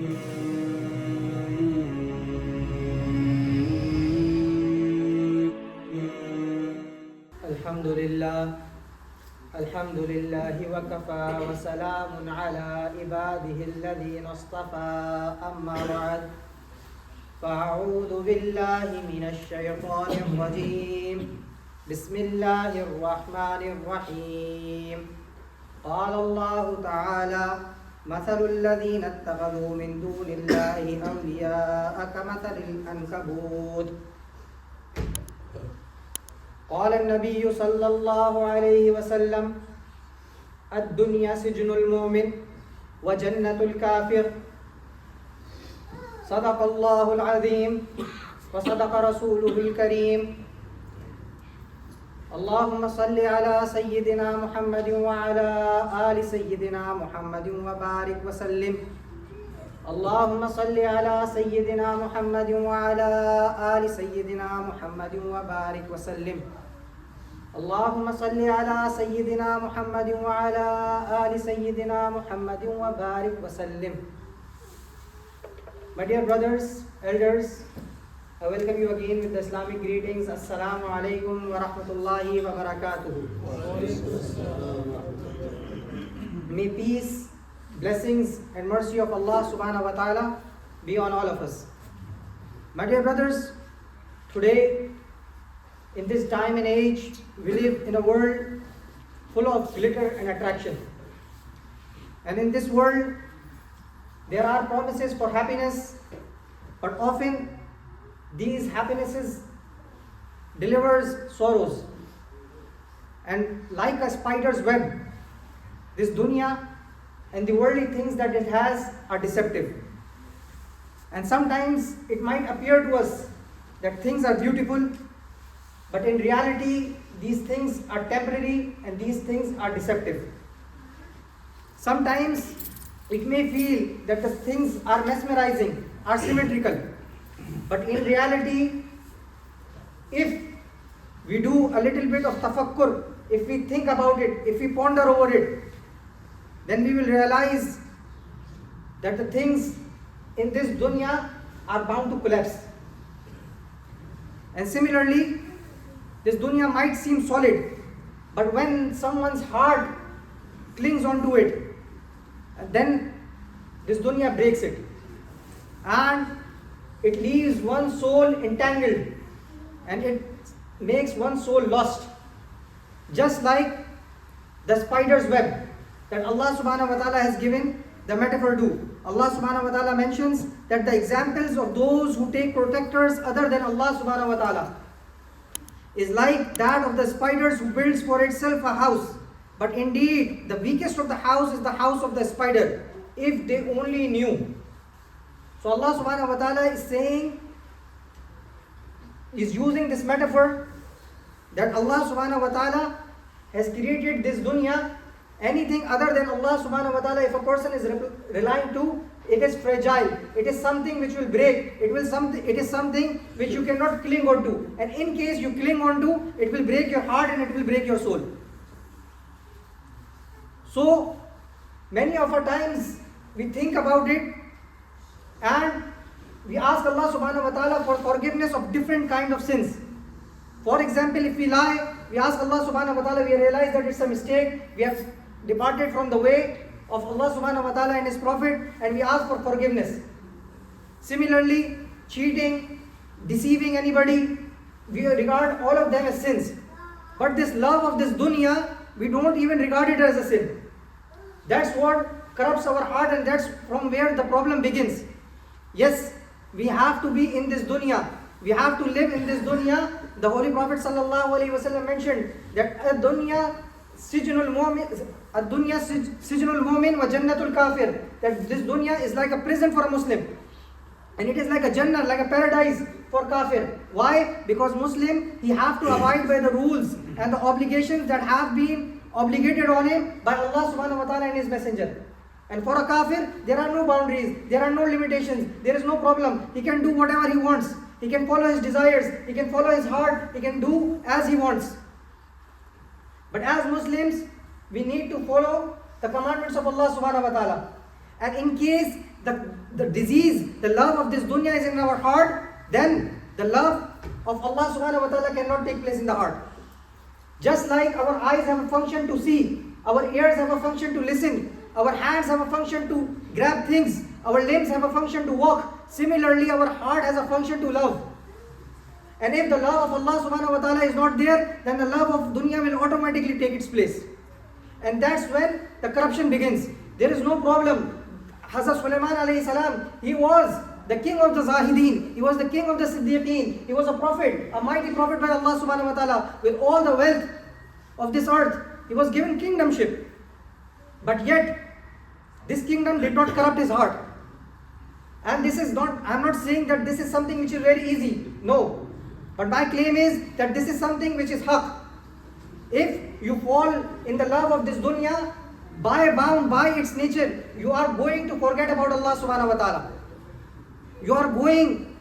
الحمد لله وكفى وسلام على عباده الذين اصطفى أما بعد فأعوذ بالله من الشيطان الرجيم بسم الله الرحمن الرحيم قال الله تعالى مثل الذين اتخذوا من دون الله أولياء كمثل العنكبوت قال النبي صلى الله عليه وسلم الدنيا سجن المؤمن وجنة الكافر صدق الله العظيم وصدق رسوله الكريم اللهم صل على سيدنا محمد وعلى آل سيدنا محمد وبارك وسلم اللهم صل على سيدنا محمد وعلى آل سيدنا محمد وبارك وسلم اللهم صل على سيدنا محمد وعلى آل سيدنا محمد وبارك وسلم. My dear brothers, elders, I welcome you again with the Islamic greetings. Assalamu alaikum wa rahmatullahi wa barakatuh. May peace, blessings and mercy of Allah subhanahu wa ta'ala be on all of us. My dear brothers, today in this time and age we live in a world full of glitter and attraction. And in this world there are promises for happiness, but often these happinesses delivers sorrows. And like a spider's web, this dunya and the worldly things that it has are deceptive. And sometimes it might appear to us that things are beautiful, but in reality these things are temporary and these things are deceptive. Sometimes it may feel that the things are mesmerizing, are symmetrical, but in reality, if we do a little bit of tafakkur, if we think about it, if we ponder over it, then we will realize that the things in this dunya are bound to collapse. And similarly, this dunya might seem solid, but when someone's heart clings onto it, then this dunya breaks it. And it leaves one soul entangled and it makes one soul lost. Just like the spider's web that Allah subhanahu wa ta'ala has given the metaphor to. Allah subhanahu wa ta'ala mentions that the examples of those who take protectors other than Allah subhanahu wa ta'ala is like that of the spiders who builds for itself a house. But indeed, the weakest of the house is the house of the spider, if they only knew. So Allah subhanahu wa ta'ala is saying, is using this metaphor that Allah subhanahu wa ta'ala has created this dunya. Anything other than Allah subhanahu wa ta'ala, if a person is relying to, it is fragile. It is something which will break. It is something which you cannot cling on to. And in case you cling on to, it will break your heart and it will break your soul. So, many of our times we think about it and we ask Allah subhanahu wa ta'ala for forgiveness of different kind of sins. For example, if we lie, we ask Allah subhanahu wa ta'ala, we realize that it's a mistake, we have departed from the way of Allah subhanahu wa ta'ala and His Prophet, and we ask for forgiveness. Similarly, cheating, deceiving anybody, we regard all of them as sins. But this love of this dunya, we don't even regard it as a sin. That's what corrupts our heart, and that's from where the problem begins. Yes, we have to be in this dunya. We have to live in this dunya. The Holy Prophet sallallahu alaihi wasallam mentioned that ad-dunya sijnul mu'min wa jannatul kafir. That this dunya is like a prison for a Muslim, and it is like a jannah, like a paradise for kafir. Why? Because Muslim, he have to abide by the rules and the obligations that have been obligated on him by Allah subhanahu wa ta'ala and His Messenger. And for a kafir, there are no boundaries, there are no limitations, there is no problem. He can do whatever he wants. He can follow his desires, he can follow his heart, he can do as he wants. But as Muslims, we need to follow the commandments of Allah subhanahu wa ta'ala. And in case the disease, the love of this dunya is in our heart, then the love of Allah subhanahu wa ta'ala cannot take place in the heart. Just like our eyes have a function to see, our ears have a function to listen, our hands have a function to grab things, our limbs have a function to walk, similarly our heart has a function to love. And if the love of Allah subhanahu wa ta'ala is not there, then the love of dunya will automatically take its place. And that's when the corruption begins. There is no problem. Hazrat Sulaiman alayhi salam, he was the king of the Zahideen, he was the king of the Siddiqeen, he was a prophet, a mighty prophet by Allah subhanahu wa ta'ala, with all the wealth of this earth. He was given kingdomship. But yet, this kingdom did not corrupt his heart. And this is not, I'm not saying that this is something which is very easy. No. But my claim is that this is something which is haqq. If you fall in the love of this dunya, bound by its nature, you are going to forget about Allah subhanahu wa ta'ala. You are going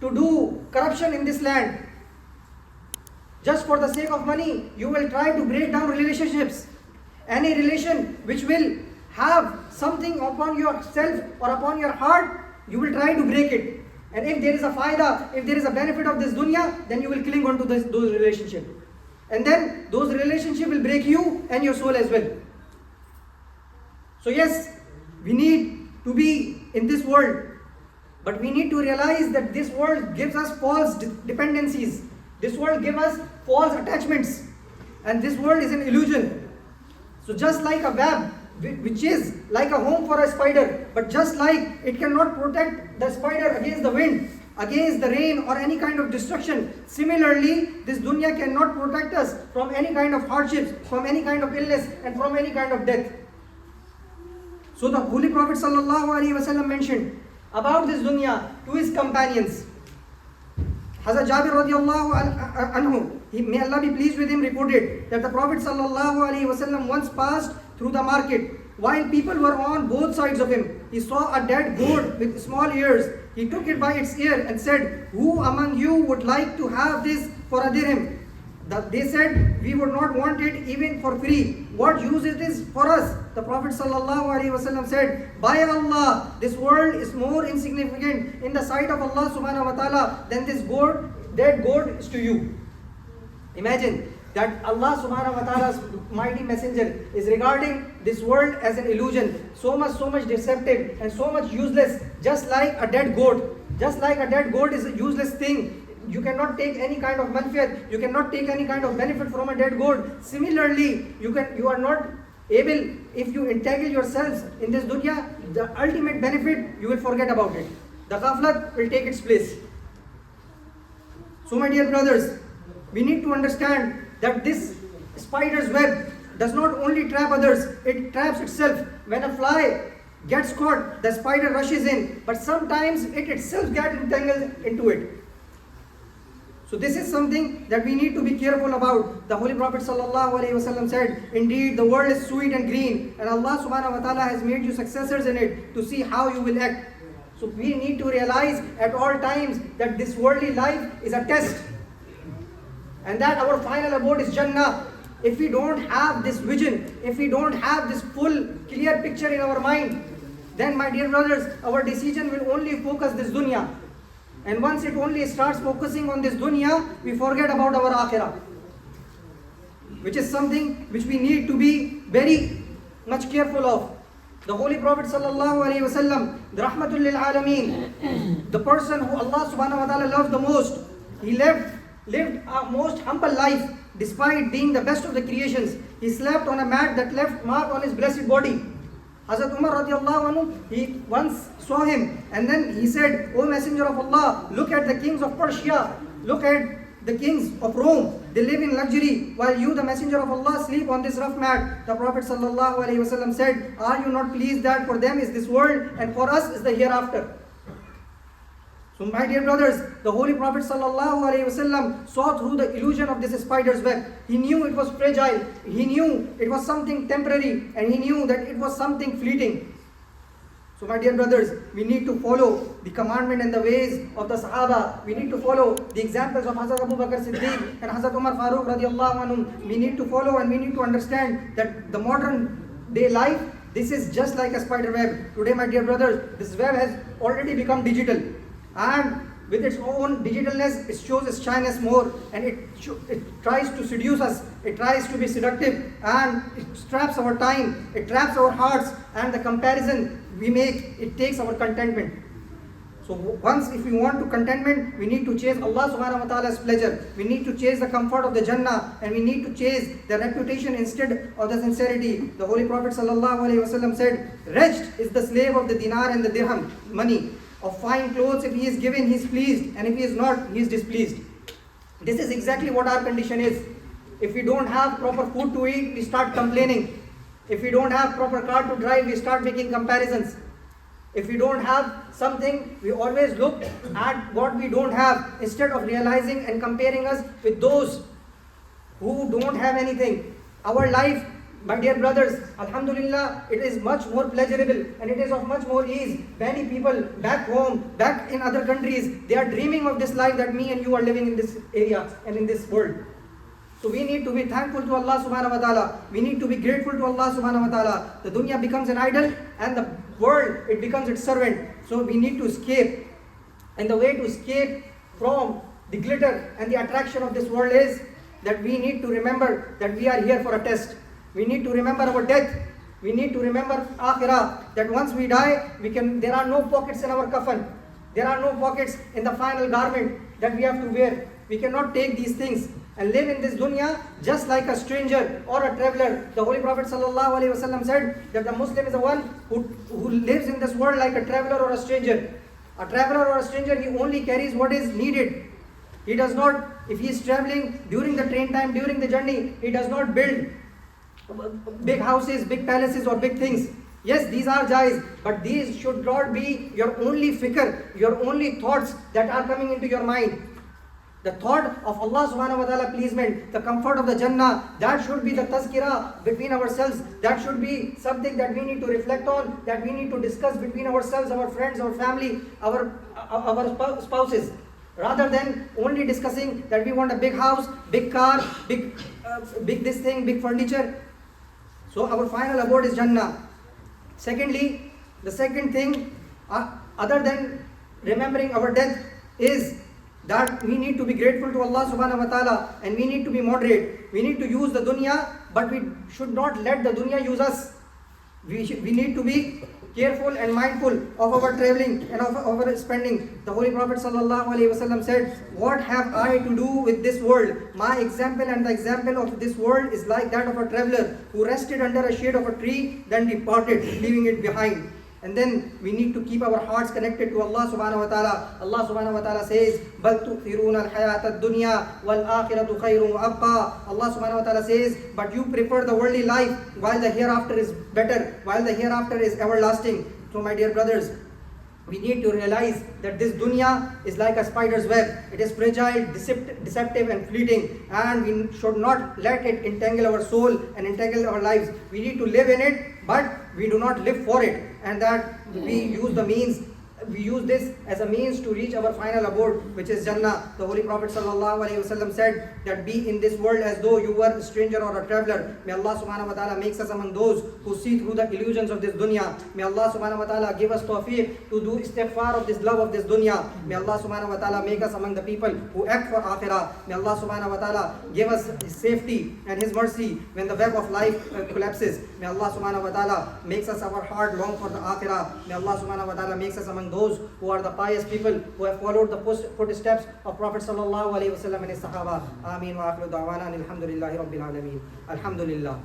to do corruption in this land. Just for the sake of money, you will try to break down relationships. Any relation which will have something upon yourself or upon your heart, you will try to break it. And if there is a fayda, if there is a benefit of this dunya, then you will cling on to those relationships. And then those relationships will break you and your soul as well. So yes, we need to be in this world, but we need to realize that this world gives us false dependencies. This world gives us false attachments. And this world is an illusion. So just like a web, which is like a home for a spider, but just like it cannot protect the spider against the wind, against the rain or any kind of destruction, similarly this dunya cannot protect us from any kind of hardships, from any kind of illness and from any kind of death. So the Holy Prophet ﷺ mentioned about this dunya to his companions. Hazrat Jabir radiallahu anhu, may Allah be pleased with him, reported that the Prophet ﷺ once passed through the market. While people were on both sides of him, he saw a dead goat with small ears. He took it by its ear and said, "Who among you would like to have this for a dirham?" They said, "We would not want it even for free. What use it is for us?" The Prophet ﷺ said, "By Allah, this world is more insignificant in the sight of Allah subhanahu wa ta'ala than this dead goat is to you." Imagine that Allah subhanahu wa ta'ala's mighty messenger is regarding this world as an illusion, so much deceptive and so much useless, just like a dead goat. Just like a dead goat is a useless thing. You cannot take any kind of manfaat, you cannot take any kind of benefit from a dead goat. Similarly, you are not able, if you entangle yourselves in this dunya, the ultimate benefit, you will forget about it. The ghaflat will take its place. So my dear brothers, we need to understand that this spider's web does not only trap others, it traps itself. When a fly gets caught, the spider rushes in, but sometimes it itself gets entangled into it. So this is something that we need to be careful about. The Holy Prophet ﷺ said, "Indeed, the world is sweet and green, and Allah subhanahu wa ta'ala has made you successors in it to see how you will act." So we need to realize at all times that this worldly life is a test, and that our final abode is Jannah. If we don't have this vision, if we don't have this full, clear picture in our mind, then my dear brothers, our decision will only focus this dunya. And once it only starts focusing on this dunya, we forget about our akhirah, which is something which we need to be very much careful of. The Holy Prophet ﷺ, the Rahmatul lil Alameen, the person who Allah subhanahu wa ta'ala loved the most, he lived a most humble life despite being the best of the creations. He slept on a mat that left mark on his blessed body. Hazrat Umar radiallahu anhu, he once saw him and then he said, "O Messenger of Allah, look at the kings of Persia, look at the kings of Rome, they live in luxury, while you, the Messenger of Allah, sleep on this rough mat." The Prophet ﷺ said, "Are you not pleased that for them is this world and for us is the hereafter?" So my dear brothers, the Holy Prophet ﷺ saw through the illusion of this spider's web. He knew it was fragile, he knew it was something temporary, and he knew that it was something fleeting. So my dear brothers, we need to follow the commandment and the ways of the Sahaba. We need to follow the examples of Hazrat Abu Bakr Siddiq and Hazrat Umar Farooq radiallahu anhum. We need to follow and we need to understand that the modern day life, This is just like a spider web. Today, my dear brothers, this web has already become digital, and with its own digitalness, it shows its shyness more, and it tries to seduce us, it tries to be seductive, and it traps our time, it traps our hearts, and the comparison we make, it takes our contentment. So once if we want to contentment, we need to chase Allah subhanahu wa ta'ala's pleasure. We need to chase the comfort of the Jannah, and we need to chase the reputation instead of the sincerity. The Holy Prophet sallallahu alaihi wasallam said, "Wretched is the slave of the dinar and the dirham, money. Of fine clothes, if he is given, he is pleased, and if he is not, he is displeased." This is exactly what our condition is. If we don't have proper food to eat, we start complaining. If we don't have proper car to drive, we start making comparisons. If we don't have something, we always look at what we don't have instead of realizing and comparing us with those who don't have anything. Our life, my dear brothers, alhamdulillah, it is much more pleasurable and it is of much more ease. Many people back home, back in other countries, they are dreaming of this life that me and you are living in this area and in this world. So we need to be thankful to Allah subhanahu wa ta'ala. We need to be grateful to Allah subhanahu wa ta'ala. The dunya becomes an idol and the world, it becomes its servant. So we need to escape. And the way to escape from the glitter and the attraction of this world is that we need to remember that we are here for a test. We need to remember our death. We need to remember akhirah, that once we die, there are no pockets in our kafan. There are no pockets in the final garment that we have to wear. We cannot take these things and live in this dunya just like a stranger or a traveler. The Holy Prophet ﷺ said that the Muslim is the one who lives in this world like a traveler or a stranger. A traveler or a stranger, he only carries what is needed. He does not, if he is traveling during the train time, during the journey, he does not build big houses, big palaces or big things. Yes, these are jais, but these should not be your only fikr, your only thoughts that are coming into your mind. The thought of Allah subhanahu wa ta'ala pleasement, the comfort of the Jannah, that should be the tazkirah between ourselves. That should be something that we need to reflect on, that we need to discuss between ourselves, our friends, our family, our spouses. Rather than only discussing that we want a big house, big car, big this thing, big furniture. So our final abode is Jannah. Secondly, the second thing, other than remembering our death, is that we need to be grateful to Allah subhanahu wa ta'ala, and we need to be moderate. We need to use the dunya, but we should not let the dunya use us. We need to be careful and mindful of our traveling and of our spending. The Holy Prophet sallallahu alaihi wasallam said, "What have I to do with this world? My example and the example of this world is like that of a traveler who rested under a shade of a tree, then departed, leaving it behind." And then we need to keep our hearts connected to Allah subhanahu wa ta'ala. Allah subhanahu wa ta'ala says, "Bal tu'thiruna al-hayata ad-dunya wal akhiratu khayrun wa abqa." Allah subhanahu wa ta'ala says, but you prefer the worldly life while the hereafter is better, while the hereafter is everlasting. So my dear brothers, we need to realize that this dunya is like a spider's web. It is fragile, deceptive and fleeting, and we should not let it entangle our soul and entangle our lives. We need to live in it, but we do not live for it, and that we use the means. We use this as a means to reach our final abode, which is Jannah. The Holy Prophet ﷺ said that be in this world as though you were a stranger or a traveler. May Allah subhanahu wa ta'ala makes us among those who see through the illusions of this dunya. May Allah subhanahu wa ta'ala give us tawfiq to do istighfar of this love of this dunya. May Allah subhanahu wa ta'ala make us among the people who act for akhirah. May Allah subhanahu wa ta'ala give us His safety and His mercy when the web of life collapses. May Allah subhanahu wa ta'ala makes us our heart long for the akhirah. May Allah subhanahu wa ta'ala makes us among those who are the pious people who have followed the footsteps of Prophet sallallahu alaihi wasallam and his sahaba. Ameen wa akhiru da'wana alhamdulillahi rabbil alameen. Alhamdulillah.